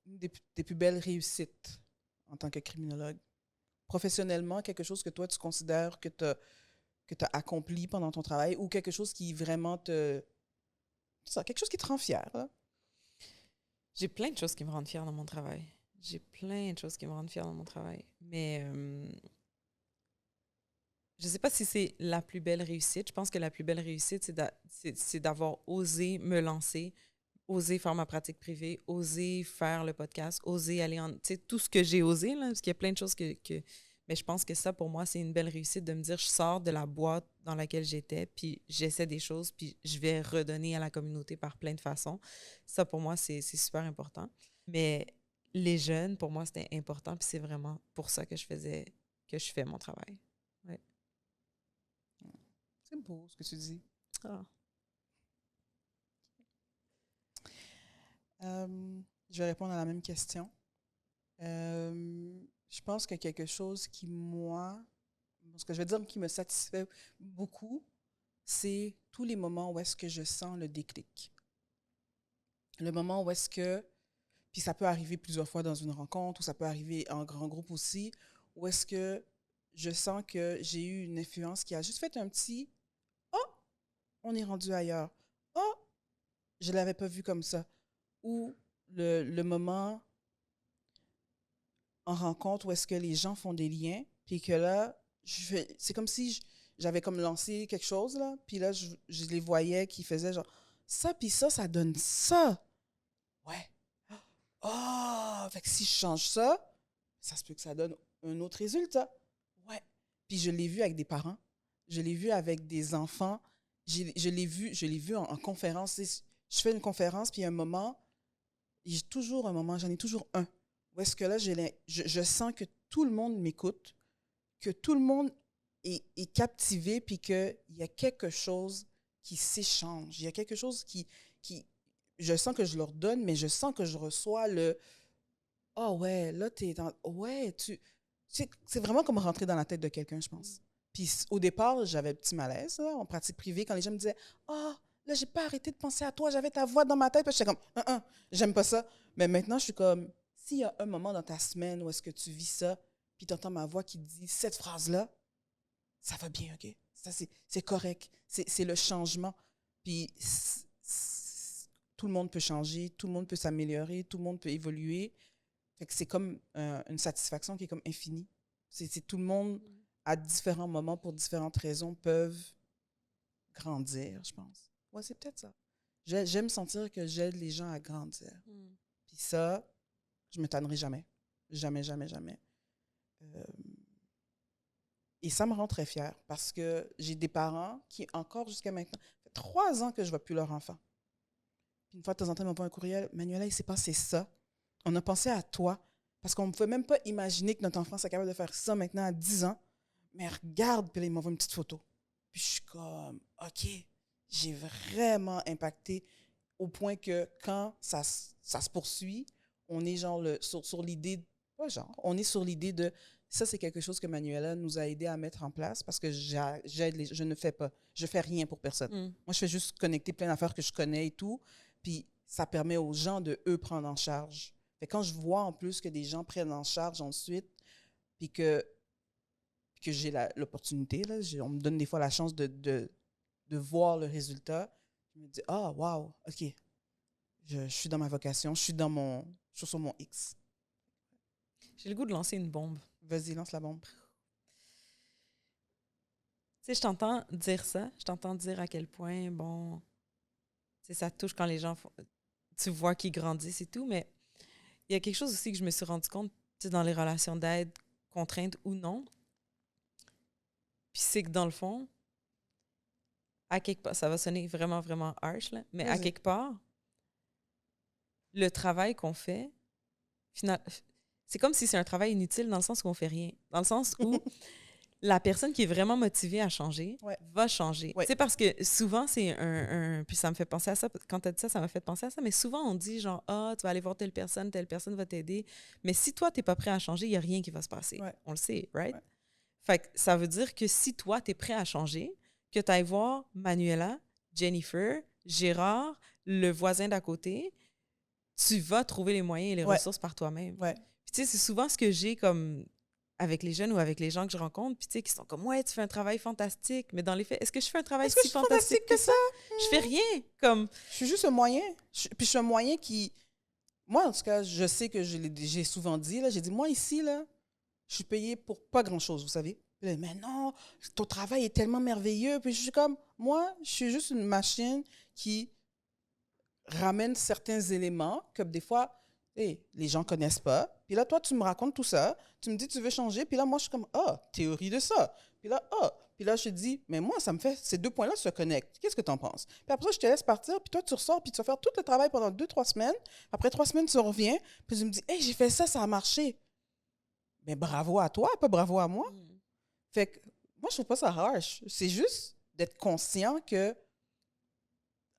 S1: des plus belles réussites en tant que criminologue. Professionnellement, quelque chose que toi, tu considères que tu as accompli pendant ton travail ou quelque chose qui vraiment quelque chose qui te rend fier. Là.
S2: J'ai plein de choses qui me rendent fière dans mon travail. Mais je ne sais pas si c'est la plus belle réussite. Je pense que la plus belle réussite, c'est d'avoir osé me lancer, oser faire ma pratique privée, oser faire le podcast, oser aller en... Tu sais, tout ce que j'ai osé, là, parce qu'il y a plein de choses que... Mais je pense que ça, pour moi, c'est une belle réussite de me dire, je sors de la boîte dans laquelle j'étais, puis j'essaie des choses, puis je vais redonner à la communauté par plein de façons. Ça, pour moi, c'est super important. Mais les jeunes, pour moi, c'était important, puis c'est vraiment pour ça que je fais mon travail. Ouais.
S1: C'est beau ce que tu dis.
S2: Ah.
S1: Je vais répondre à la même question. Je pense que quelque chose qui, ce que je vais dire qui me satisfait beaucoup, c'est tous les moments où est-ce que je sens le déclic. Le moment où est-ce que, puis ça peut arriver plusieurs fois dans une rencontre, ou ça peut arriver en grand groupe aussi, où est-ce que je sens que j'ai eu une influence qui a juste fait un petit « Oh, on est rendu ailleurs. Oh, je ne l'avais pas vu comme ça. » Ou le moment en rencontre où est-ce que les gens font des liens, puis que là, c'est comme si j'avais comme lancé quelque chose, là, puis là, je les voyais qui faisaient genre ça, puis ça donne ça. Ouais. Oh, fait que si je change ça, ça se peut que ça donne un autre résultat. Ouais. Puis je l'ai vu avec des parents, je l'ai vu avec des enfants, je l'ai vu en conférence. Je fais une conférence, puis un moment, j'ai toujours un moment, j'en ai toujours un, où est-ce que là, je sens que tout le monde m'écoute, que tout le monde est captivé, puis qu'il y a quelque chose qui s'échange. Il y a quelque chose qui je sens que je leur donne, mais je sens que je reçois le « Ah ouais, là, t'es dans... Ouais, c'est vraiment comme rentrer dans la tête de quelqu'un, je pense. Puis au départ, j'avais un petit malaise, là, en pratique privée, quand les gens me disaient « Ah, là, j'ai pas arrêté de penser à toi, j'avais ta voix dans ma tête. » Puis j'étais comme « j'aime pas ça. » Mais maintenant, je suis comme, s'il y a un moment dans ta semaine où est-ce que tu vis ça, puis tu entends ma voix qui dit cette phrase-là, ça va bien, OK? Ça, c'est correct. C'est le changement. Puis tout le monde peut changer, tout le monde peut s'améliorer, tout le monde peut évoluer. Fait que c'est comme une satisfaction qui est comme infinie. C'est tout le monde, à différents moments, pour différentes raisons, peuvent grandir, je pense. Ouais, c'est peut-être ça. J'aime sentir que j'aide les gens à grandir. Puis ça, je me tannerai jamais. Jamais, jamais, jamais. Et ça me rend très fière parce que j'ai des parents qui, encore jusqu'à maintenant, ça fait 3 ans que je ne vois plus leur enfant. Puis une fois de temps en temps, ils m'envoient un courriel. « Manuela, il s'est passé ça. On a pensé à toi parce qu'on ne pouvait même pas imaginer que notre enfant soit capable de faire ça maintenant à 10 ans. Mais regarde, puis là, il m'envoie une petite photo. Puis je suis comme, OK, j'ai vraiment impacté au point que quand ça se poursuit, on est genre sur l'idée, pas genre, on est sur l'idée de, ça c'est quelque chose que Manuela nous a aidé à mettre en place parce que je ne fais pas, je fais rien pour personne. Moi, je fais juste connecter plein d'affaires que je connais et tout, puis ça permet aux gens de, eux, prendre en charge. Fait quand je vois en plus que des gens prennent en charge ensuite, puis que j'ai l'opportunité, là, on me donne des fois la chance de voir le résultat, je me dis, ah, wow, OK, je suis dans ma vocation, je suis sur mon X.
S2: J'ai le goût de lancer une bombe.
S1: Vas-y, lance la bombe.
S2: sais, je t'entends dire ça. Je t'entends dire à quel point, bon, tu sais, ça touche quand les gens tu vois qu'ils grandissent et tout, mais il y a quelque chose aussi que je me suis rendu compte, tu sais, dans les relations d'aide, contraintes ou non. Puis c'est que dans le fond, à quelque part, ça va sonner vraiment, vraiment harsh, là, mais à quelque part, le travail qu'on fait, c'est comme si c'est un travail inutile dans le sens où on fait rien. Dans le sens où la personne qui est vraiment motivée à changer va changer.
S1: Ouais.
S2: Tu sais, parce que souvent, c'est puis ça me fait penser à ça, quand tu as dit ça, ça m'a fait penser à ça, mais souvent, on dit genre, tu vas aller voir telle personne va t'aider. Mais si toi, tu n'es pas prêt à changer, il n'y a rien qui va se passer.
S1: Ouais.
S2: On le sait, right?
S1: Ouais.
S2: Fait que ça veut dire que si toi, tu es prêt à changer, que tu ailles voir Manuela, Jennifer, Gérard, le voisin d'à côté, tu vas trouver les moyens et les ressources par toi-même.
S1: Ouais.
S2: Puis tu sais, c'est souvent ce que j'ai comme avec les jeunes ou avec les gens que je rencontre, puis tu sais, qui sont comme, ouais, tu fais un travail fantastique, mais dans les faits, est-ce que je fais un travail si fantastique que ça? Je fais rien, comme...
S1: Je suis juste un moyen. Puis je suis un moyen qui... Moi, en tout cas, je sais que j'ai souvent dit, là, j'ai dit, moi, ici, là, je suis payée pour pas grand-chose, vous savez. Mais non, ton travail est tellement merveilleux. Puis je suis comme, moi, je suis juste une machine qui ramène certains éléments que des fois, les gens ne connaissent pas. Puis là, toi, tu me racontes tout ça. Tu me dis, tu veux changer. Puis là, moi, je suis comme, théorie de ça. Puis là, Puis là, je te dis, mais moi, ça me fait, ces deux points-là se connectent. Qu'est-ce que tu en penses? Puis après ça, je te laisse partir. Puis toi, tu ressors. Puis tu vas faire tout le travail pendant 2-3 semaines. Après 3 semaines, tu reviens. Puis tu me dis, hey, j'ai fait ça, ça a marché. Mais bravo à toi, pas bravo à moi. Fait que moi, je trouve pas ça harsh. C'est juste d'être conscient que,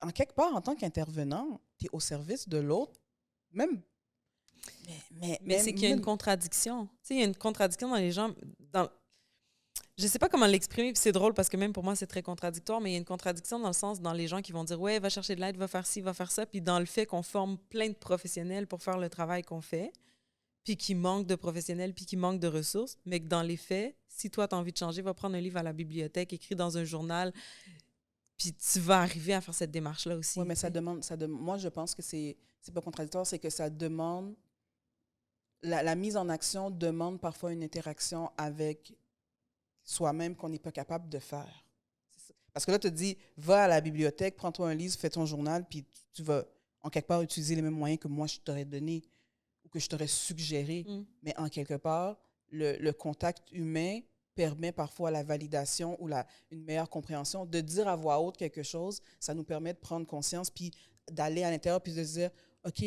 S1: en quelque part, en tant qu'intervenant, tu es au service de l'autre, même.
S2: Mais c'est qu'il y a une contradiction. Tu sais, il y a une contradiction dans les gens. Je sais pas comment l'exprimer, puis c'est drôle parce que même pour moi, c'est très contradictoire, mais il y a une contradiction dans le sens, dans les gens qui vont dire, ouais, va chercher de l'aide, va faire ci, va faire ça, puis dans le fait qu'on forme plein de professionnels pour faire le travail qu'on fait, puis qui manque de professionnels, puis qui manque de ressources, mais que dans les faits, si toi, tu as envie de changer, va prendre un livre à la bibliothèque, écrit dans un journal, puis tu vas arriver à faire cette démarche-là aussi.
S1: Oui, mais ça demande, moi, je pense que c'est pas contradictoire, c'est que ça demande, la mise en action demande parfois une interaction avec soi-même qu'on n'est pas capable de faire. Parce que là, tu te dis, va à la bibliothèque, prends-toi un livre, fais ton journal, puis tu vas, en quelque part, utiliser les mêmes moyens que moi, je t'aurais donné ou que je t'aurais suggéré. Mais en quelque part, le contact humain permet parfois la validation ou une meilleure compréhension. De dire à voix haute quelque chose, ça nous permet de prendre conscience puis d'aller à l'intérieur puis de se dire, OK,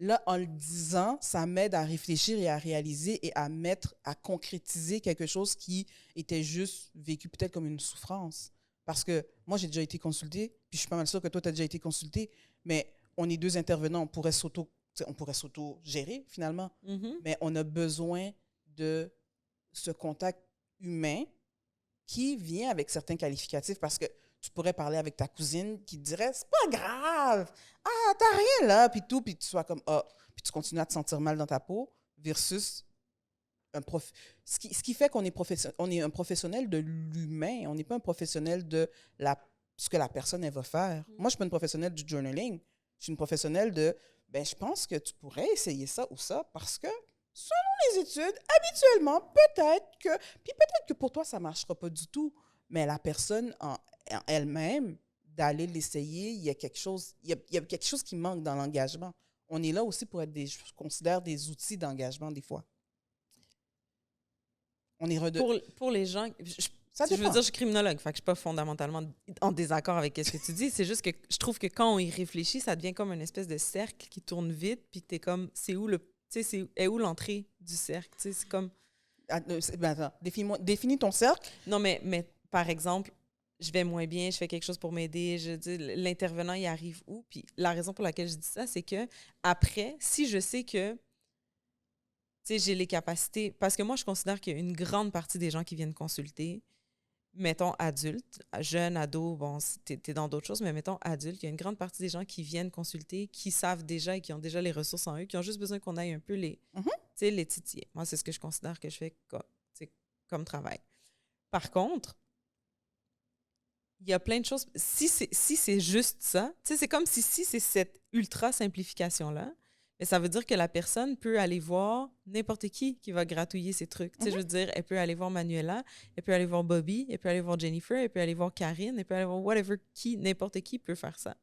S1: là, en le disant, ça m'aide à réfléchir et à réaliser et à concrétiser quelque chose qui était juste vécu peut-être comme une souffrance. Parce que moi, j'ai déjà été consultée, puis je suis pas mal sûre que toi, tu as déjà été consultée, mais on est deux intervenants, on pourrait s'auto-gérer finalement, mais on a besoin de ce contact humain qui vient avec certains qualificatifs parce que tu pourrais parler avec ta cousine qui te dirait « c'est pas grave, t'as rien là », puis tout, puis tu sois comme « puis tu continues à te sentir mal dans ta peau versus ce qui fait qu'on est un professionnel de l'humain, on n'est pas un professionnel de ce que la personne elle va faire. Moi, je ne suis pas une professionnelle du journaling, je suis une professionnelle de je pense que tu pourrais essayer ça ou ça parce que selon les études, habituellement, peut-être que pour toi, ça ne marchera pas du tout. Mais la personne en elle-même, d'aller l'essayer, il y a quelque chose qui manque dans l'engagement. On est là aussi pour être je considère des outils d'engagement des fois. On est
S2: pour les gens, je veux dire, je suis criminologue, fait que je suis pas fondamentalement en désaccord avec ce que tu dis. C'est juste que je trouve que quand on y réfléchit, ça devient comme une espèce de cercle qui tourne vite, puis t'es comme, c'est où l'entrée du cercle? Tu sais, c'est comme...
S1: Attends, définis ton cercle.
S2: Non, mais par exemple, je vais moins bien, je fais quelque chose pour m'aider, je dis, l'intervenant, il arrive où? Puis la raison pour laquelle je dis ça, c'est que après, si je sais que j'ai les capacités, parce que moi, je considère qu'il y a une grande partie des gens qui viennent consulter, mettons adultes, jeunes, ados, bon, t'es dans d'autres choses, mais mettons adultes, il y a une grande partie des gens qui viennent consulter, qui savent déjà et qui ont déjà les ressources en eux, qui ont juste besoin qu'on aille un peu les titiller. Moi, c'est ce que je considère que je fais comme travail. Par contre, il y a plein de choses. Si c'est juste ça, c'est comme si c'est cette ultra simplification-là, mais ça veut dire que la personne peut aller voir n'importe qui va gratouiller ses trucs. Tu sais, je veux dire, elle peut aller voir Manuela, elle peut aller voir Bobby, elle peut aller voir Jennifer, elle peut aller voir Karine, elle peut aller voir whatever, n'importe qui peut faire ça.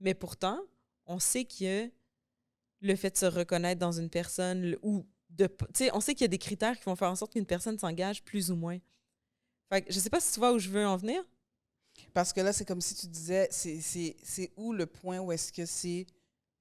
S2: Mais pourtant, on sait que le fait de se reconnaître dans une personne ou tu sais, on sait qu'il y a des critères qui vont faire en sorte qu'une personne s'engage plus ou moins. Fait que je sais pas si tu vois où je veux en venir.
S1: Parce que là, c'est comme si tu disais, c'est où le point où est-ce que c'est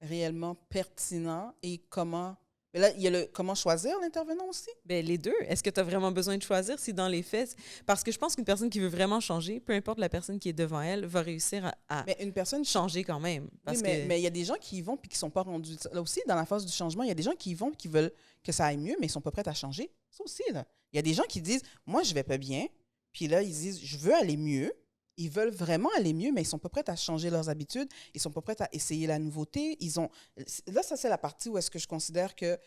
S1: réellement pertinent et comment... Mais là, il y a le comment choisir l'intervenant aussi.
S2: Ben, les deux. Est-ce que tu as vraiment besoin de choisir si dans les faits... Parce que je pense qu'une personne qui veut vraiment changer, peu importe la personne qui est devant elle, va réussir à
S1: Mais une personne
S2: changer quand même. Parce
S1: oui, mais il y a des gens qui y vont puis qui ne sont pas rendus... Là aussi, dans la phase du changement, il y a des gens qui y vont qui veulent que ça aille mieux, mais ils ne sont pas prêts à changer. Ça aussi, là. Il y a des gens qui disent, moi, je ne vais pas bien. Puis là, ils disent, je veux aller mieux. Ils veulent vraiment aller mieux, mais ils ne sont pas prêts à changer leurs habitudes. Ils ne sont pas prêts à essayer la nouveauté. Là, ça, c'est la partie où est-ce que je considère que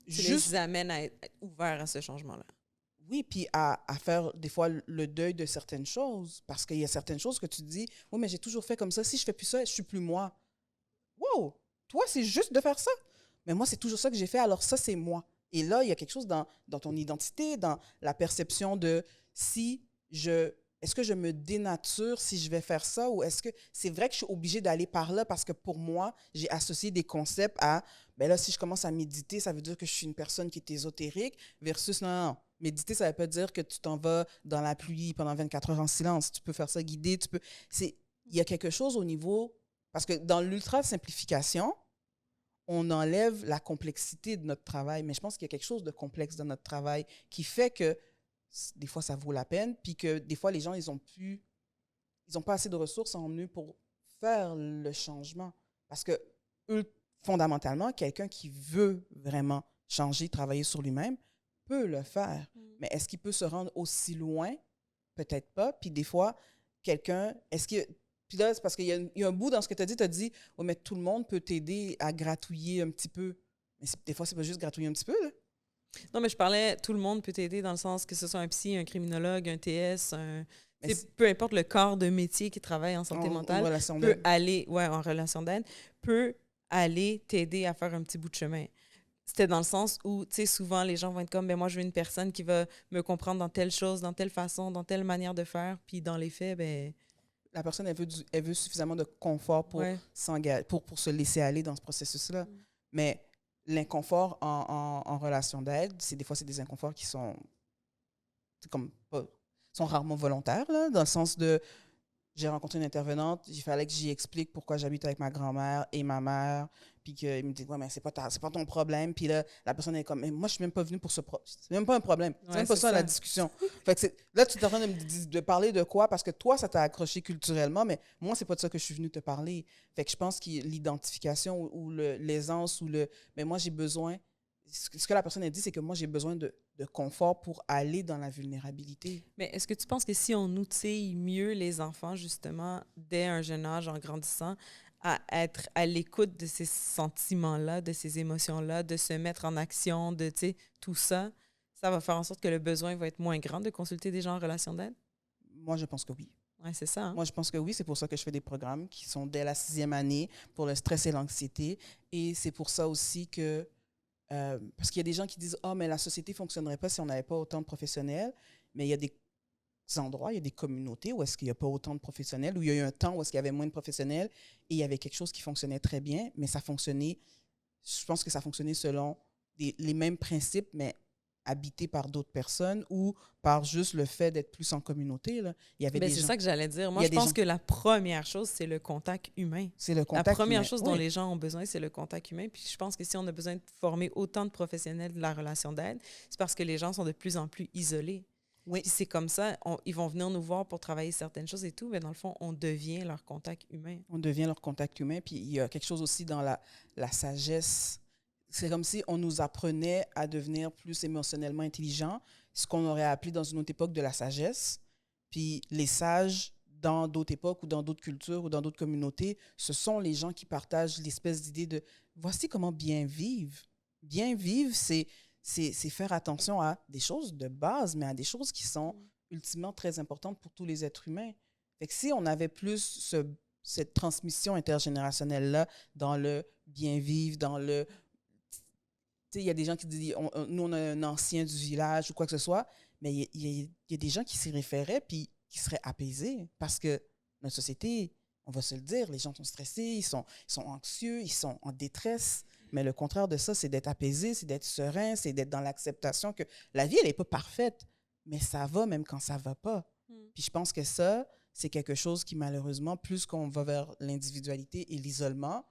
S2: les amène à être ouverts à ce changement-là.
S1: Oui, puis à faire des fois le deuil de certaines choses. Parce qu'il y a certaines choses que tu te dis, oui, mais j'ai toujours fait comme ça. Si je fais plus ça, je suis plus moi. Wow! Toi, c'est juste de faire ça. Mais moi, c'est toujours ça que j'ai fait, alors ça, c'est moi. Et là, il y a quelque chose dans ton identité, dans la perception de est-ce que je me dénature si je vais faire ça ou est-ce que c'est vrai que je suis obligée d'aller par là parce que pour moi, j'ai associé des concepts à, ben là, si je commence à méditer, ça veut dire que je suis une personne qui est ésotérique versus, non. Méditer, ça ne veut pas dire que tu t'en vas dans la pluie pendant 24 heures en silence. Tu peux faire ça guidé, il y a quelque chose au niveau, parce que dans l'ultra-simplification, on enlève la complexité de notre travail, mais je pense qu'il y a quelque chose de complexe dans notre travail qui fait que des fois, ça vaut la peine, puis que des fois, les gens, ils ont pas assez de ressources en eux pour faire le changement. Parce que, fondamentalement, quelqu'un qui veut vraiment changer, travailler sur lui-même, peut le faire. Mais est-ce qu'il peut se rendre aussi loin? Peut-être pas. Puis des fois, puis là, c'est parce qu'il y a un bout dans ce que tu as dit, oh, mais tout le monde peut t'aider à gratouiller un petit peu. Mais des fois, c'est pas juste gratouiller un petit peu, là.
S2: Non, mais je parlais, tout le monde peut t'aider dans le sens que ce soit un psy, un criminologue, un TS, peu importe le corps de métier qui travaille en santé mentale, peut aller, en relation d'aide, peut aller t'aider à faire un petit bout de chemin. C'était dans le sens où, tu sais, souvent, les gens vont être comme, ben moi, je veux une personne qui va me comprendre dans telle chose, dans telle façon, dans telle manière de faire, puis dans les faits, ben...
S1: La personne, elle veut suffisamment de confort pour s'engager, pour se laisser aller dans ce processus-là. Mais l'inconfort en relation d'aide, des fois, c'est des inconforts qui sont rarement volontaires, là, dans le sens de, j'ai rencontré une intervenante, il fallait que j'y explique pourquoi j'habite avec ma grand-mère et ma mère, puis qu'il me dit, ouais, mais c'est pas ton problème. Puis là, la personne est comme, mais moi, je suis même pas venue pour ce problème. C'est même pas un problème. C'est même pas ça la discussion. Fait que là, tu es en train de parler de quoi? Parce que toi, ça t'a accroché culturellement, mais moi, c'est pas de ça que je suis venue te parler. Fait que je pense que l'identification ou l'aisance mais moi, j'ai besoin... Ce que la personne a dit, c'est que moi, j'ai besoin de confort pour aller dans la vulnérabilité.
S2: Mais est-ce que tu penses que si on outille mieux les enfants, justement, dès un jeune âge, en grandissant, à être à l'écoute de ces sentiments-là, de ces émotions-là, de se mettre en action, de, tu sais, tout ça, ça va faire en sorte que le besoin va être moins grand de consulter des gens en relation d'aide?
S1: Moi, je pense que oui.
S2: Oui, c'est ça. Hein?
S1: Moi, je pense que oui. C'est pour ça que je fais des programmes qui sont dès la 6e année pour le stress et l'anxiété. Et c'est pour ça aussi que... parce qu'il y a des gens qui disent « Ah, mais la société ne fonctionnerait pas si on n'avait pas autant de professionnels. » Mais il y a des endroits, il y a des communautés où est-ce qu'il n'y a pas autant de professionnels, où il y a eu un temps où est-ce qu'il y avait moins de professionnels et il y avait quelque chose qui fonctionnait très bien, mais ça fonctionnait, je pense que ça fonctionnait selon les mêmes principes, mais habités par d'autres personnes ou par juste le fait d'être plus en communauté. Là. Il y avait
S2: c'est ça que j'allais dire. Moi, je pense que la première chose, c'est le contact humain.
S1: C'est le contact
S2: La première
S1: humain.
S2: chose dont les gens ont besoin, c'est le contact humain. Puis je pense que si on a besoin de former autant de professionnels de la relation d'aide, c'est parce que les gens sont de plus en plus isolés. Oui. Puis c'est comme ça, ils vont venir nous voir pour travailler certaines choses et tout, mais dans le fond, on devient leur contact humain.
S1: On devient leur contact humain. Puis il y a quelque chose aussi dans la sagesse. C'est comme si on nous apprenait à devenir plus émotionnellement intelligents, ce qu'on aurait appelé dans une autre époque de la sagesse. Puis les sages, dans d'autres époques ou dans d'autres cultures ou dans d'autres communautés, ce sont les gens qui partagent l'espèce d'idée de « voici comment bien vivre ». Bien vivre, c'est faire attention à des choses de base, mais à des choses qui sont ultimement très importantes pour tous les êtres humains. Fait que si on avait plus cette transmission intergénérationnelle-là dans le bien-vivre, dans le... Tu sais, il y a des gens qui disent, nous, on a un ancien du village ou quoi que ce soit, mais il y a des gens qui s'y référaient puis qui seraient apaisés parce que notre société, on va se le dire, les gens sont stressés, ils sont anxieux, ils sont en détresse. Mais le contraire de ça, c'est d'être apaisé, c'est d'être serein, c'est d'être dans l'acceptation que la vie, elle n'est pas parfaite, mais ça va même quand ça ne va pas. Puis je pense que ça, c'est quelque chose qui, malheureusement, plus qu'on va vers l'individualité et l'isolement,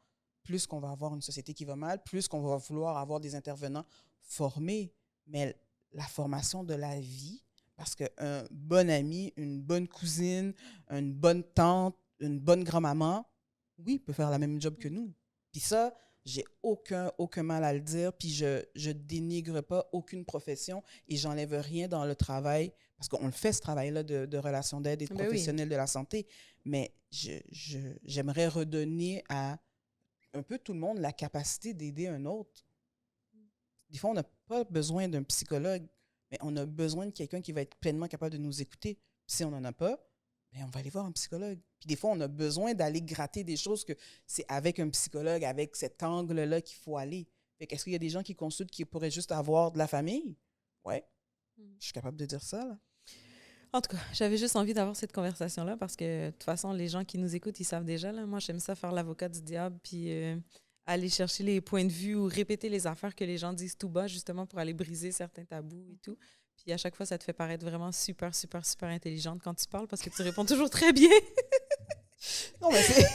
S1: plus qu'on va avoir une société qui va mal, plus qu'on va vouloir avoir des intervenants formés. Mais la formation de la vie, parce qu'un bon ami, une bonne cousine, une bonne tante, une bonne grand-maman, oui, peut faire la même job que nous. Puis ça, j'ai aucun mal à le dire, puis je dénigre pas aucune profession et j'enlève rien dans le travail, parce qu'on le fait, ce travail-là de relations d'aide et de professionnels de la santé, mais j'aimerais redonner à un peu tout le monde la capacité d'aider un autre. Des fois, on n'a pas besoin d'un psychologue, mais on a besoin de quelqu'un qui va être pleinement capable de nous écouter. Si on n'en a pas, bien, on va aller voir un psychologue. Puis des fois, on a besoin d'aller gratter des choses que c'est avec un psychologue, avec cet angle-là qu'il faut aller. Fait qu'est-ce qu'il y a des gens qui consultent qui pourraient juste avoir de la famille? Ouais, je suis capable de dire ça, là.
S2: En tout cas, j'avais juste envie d'avoir cette conversation-là parce que, de toute façon, les gens qui nous écoutent, ils savent déjà. Là. Moi, j'aime ça faire l'avocat du diable puis aller chercher les points de vue ou répéter les affaires que les gens disent tout bas, justement, pour aller briser certains tabous et tout. Puis à chaque fois, ça te fait paraître vraiment super, super, super intelligente quand tu parles parce que tu réponds toujours très bien.
S1: Non, mais c'est...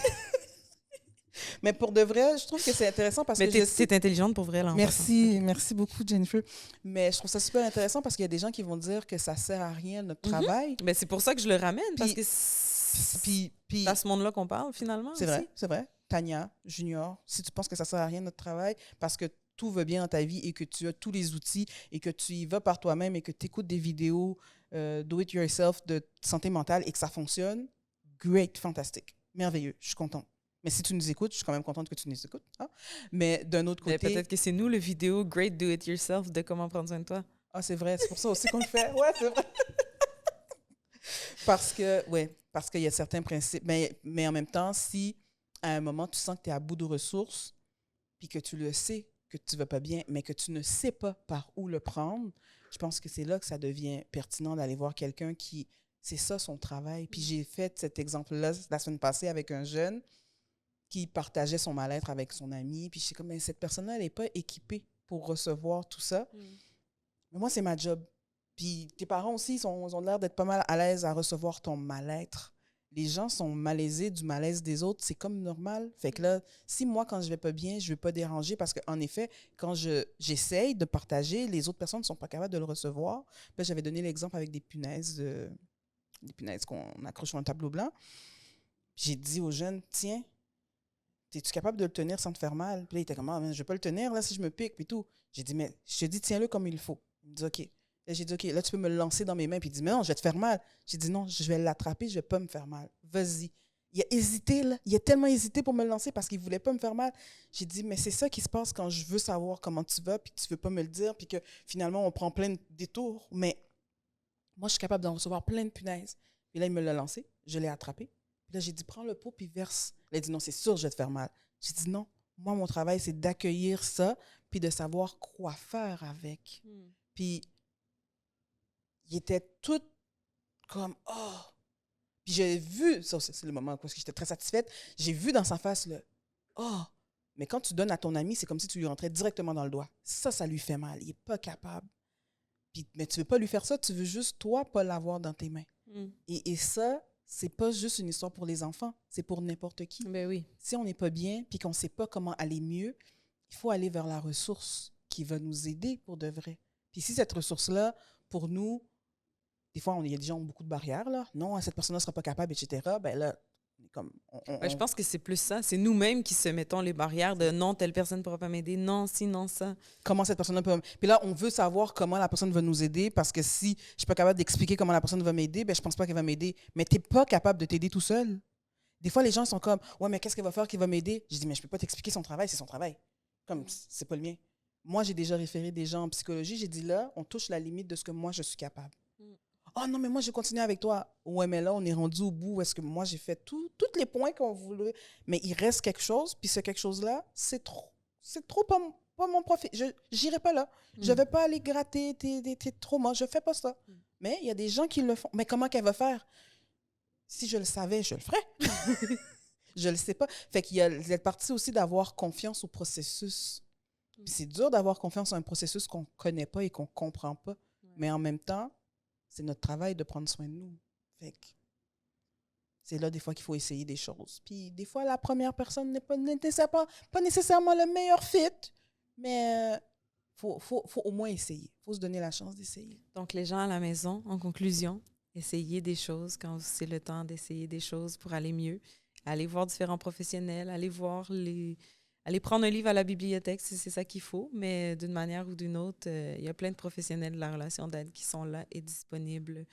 S1: Mais pour de vrai, je trouve que c'est intéressant parce que...
S2: c'est intelligente pour vrai, là.
S1: Merci beaucoup, Jennifer. Mais je trouve ça super intéressant parce qu'il y a des gens qui vont dire que ça sert à rien, notre travail.
S2: Ben, c'est pour ça que je le ramène, parce que
S1: c'est à
S2: ce monde-là qu'on parle, finalement.
S1: C'est vrai, c'est vrai. Tania, Junior, si tu penses que ça sert à rien, notre travail, parce que tout va bien dans ta vie et que tu as tous les outils et que tu y vas par toi-même et que tu écoutes des vidéos do-it-yourself de santé mentale et que ça fonctionne, great, fantastique, merveilleux, je suis contente. Mais si tu nous écoutes, je suis quand même contente que tu nous écoutes. Hein? Mais d'un autre côté...
S2: Mais peut-être que c'est nous, le vidéo Great Do-It-Yourself de comment prendre soin de toi.
S1: Ah, c'est vrai, c'est pour ça aussi qu'on le fait. Ouais, c'est vrai. Parce qu'il y a certains principes. Mais en même temps, si à un moment, tu sens que tu es à bout de ressources, puis que tu le sais, que tu ne vas pas bien, mais que tu ne sais pas par où le prendre, je pense que c'est là que ça devient pertinent d'aller voir quelqu'un qui... C'est ça son travail. Puis j'ai fait cet exemple-là la semaine passée avec un jeune qui partageait son mal-être avec son ami. Puis je suis comme, mais cette personne-là, elle n'est pas équipée pour recevoir tout ça. Mais moi, c'est ma job. Puis tes parents aussi, ils ont l'air d'être pas mal à l'aise à recevoir ton mal-être. Les gens sont malaisés du malaise des autres. C'est comme normal. Fait que là, si moi, quand je vais pas bien, je ne veux pas déranger parce qu'en effet, quand j'essaye de partager, les autres personnes ne sont pas capables de le recevoir. Puis là, j'avais donné l'exemple avec des punaises qu'on accroche sur un tableau blanc. J'ai dit aux jeunes, tiens, es-tu capable de le tenir sans te faire mal? Puis là, il était comme, ah, je ne vais pas le tenir là si je me pique, puis tout. J'ai dit, mais je te dis, tiens-le comme il faut. Il me dit, OK. Là, j'ai dit, OK, là, tu peux me le lancer dans mes mains. Puis il dit, mais non, je vais te faire mal. J'ai dit, non, je vais l'attraper, je ne vais pas me faire mal. Vas-y. Il a hésité, là. Il a tellement hésité pour me le lancer parce qu'il ne voulait pas me faire mal. J'ai dit, mais c'est ça qui se passe quand je veux savoir comment tu vas, puis tu ne veux pas me le dire, puis que finalement, on prend plein de détours. Mais moi, je suis capable d'en recevoir plein de punaises. Puis là, il me l'a lancé. Je l'ai attrapé. Puis là, j'ai dit, prends le pot, puis verse. Il a dit, non, c'est sûr, je vais te faire mal. J'ai dit, non, moi, mon travail, c'est d'accueillir ça, puis de savoir quoi faire avec. Puis, il était tout comme, oh. Puis j'ai vu, ça, c'est le moment où j'étais très satisfaite, j'ai vu dans sa face le, oh. Mais quand tu donnes à ton ami, c'est comme si tu lui rentrais directement dans le doigt. Ça lui fait mal. Il n'est pas capable. Puis, mais tu ne veux pas lui faire ça, tu veux juste, toi, pas l'avoir dans tes mains. Et ça, c'est pas juste une histoire pour les enfants, c'est pour n'importe qui.
S2: Ben oui.
S1: Si on n'est pas bien puis qu'on ne sait pas comment aller mieux, il faut aller vers la ressource qui va nous aider pour de vrai. Puis si cette ressource-là, pour nous, des fois, il y a des gens qui ont beaucoup de barrières, là. Non, cette personne-là ne sera pas capable, etc. Ben là, comme
S2: je pense que c'est plus ça. C'est nous-mêmes qui se mettons les barrières de non, telle personne ne pourra pas m'aider, non, si, non, ça.
S1: Comment cette personne peut... Puis là, on veut savoir comment la personne va nous aider parce que si je ne suis pas capable d'expliquer comment la personne va m'aider, ben je ne pense pas qu'elle va m'aider. Mais tu n'es pas capable de t'aider tout seul. Des fois, les gens sont comme, ouais, mais qu'est-ce qu'elle va faire qui va m'aider? Je dis, mais je ne peux pas t'expliquer son travail, c'est son travail. Comme, c'est pas le mien. Moi, j'ai déjà référé des gens en psychologie. J'ai dit, là, on touche la limite de ce que moi, je suis capable. oh non, mais moi, je continue avec toi. Ouais, mais là, on est rendu au bout. Est-ce que moi, j'ai fait tous les points qu'on voulait. Mais il reste quelque chose, puis ce quelque chose-là, c'est trop pas mon profil. Je n'irai pas là. Je ne vais pas aller gratter tes traumas. Je ne fais pas ça. Mais il y a des gens qui le font. Mais comment qu'elle va faire? Si je le savais, je le ferais. Je le sais pas. Fait qu'il y a cette partie aussi d'avoir confiance au processus. Puis c'est dur d'avoir confiance en un processus qu'on ne connaît pas et qu'on ne comprend pas. Mais en même temps, c'est notre travail de prendre soin de nous. Fait que c'est là des fois qu'il faut essayer des choses. Puis des fois, la première personne n'est pas nécessairement le meilleur fit, mais faut au moins essayer. Il faut se donner la chance d'essayer.
S2: Donc, les gens à la maison, en conclusion, essayez des choses quand c'est le temps d'essayer des choses pour aller mieux. Allez voir différents professionnels, allez prendre un livre à la bibliothèque si c'est ça qu'il faut, mais d'une manière ou d'une autre, il y a plein de professionnels de la relation d'aide qui sont là et disponibles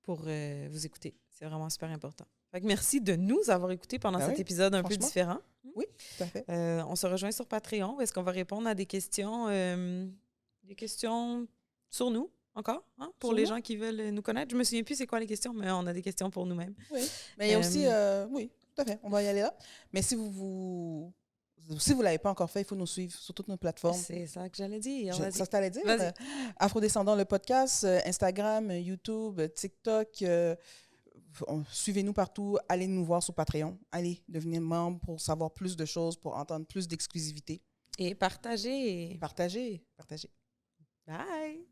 S2: pour vous écouter. C'est vraiment super important. Fait que merci de nous avoir écoutés pendant cet épisode un peu différent.
S1: Oui, tout à fait.
S2: On se rejoint sur Patreon. Est-ce qu'on va répondre à des questions sur nous encore, hein, pour les gens qui veulent nous connaître? Je me souviens plus c'est quoi les questions, mais on a des questions pour nous-mêmes.
S1: Oui, mais il y a aussi... oui, tout à fait. On va y aller là. Mais si vous ne l'avez pas encore fait, il faut nous suivre sur toutes nos plateformes.
S2: C'est ça que j'allais dire.
S1: Ça t'allait dire?
S2: Vas-y.
S1: Afrodescendant, le podcast, Instagram, YouTube, TikTok. Suivez-nous partout. Allez nous voir sur Patreon. Allez devenir membre pour savoir plus de choses, pour entendre plus d'exclusivité.
S2: Et partagez.
S1: Partagez.
S2: Bye.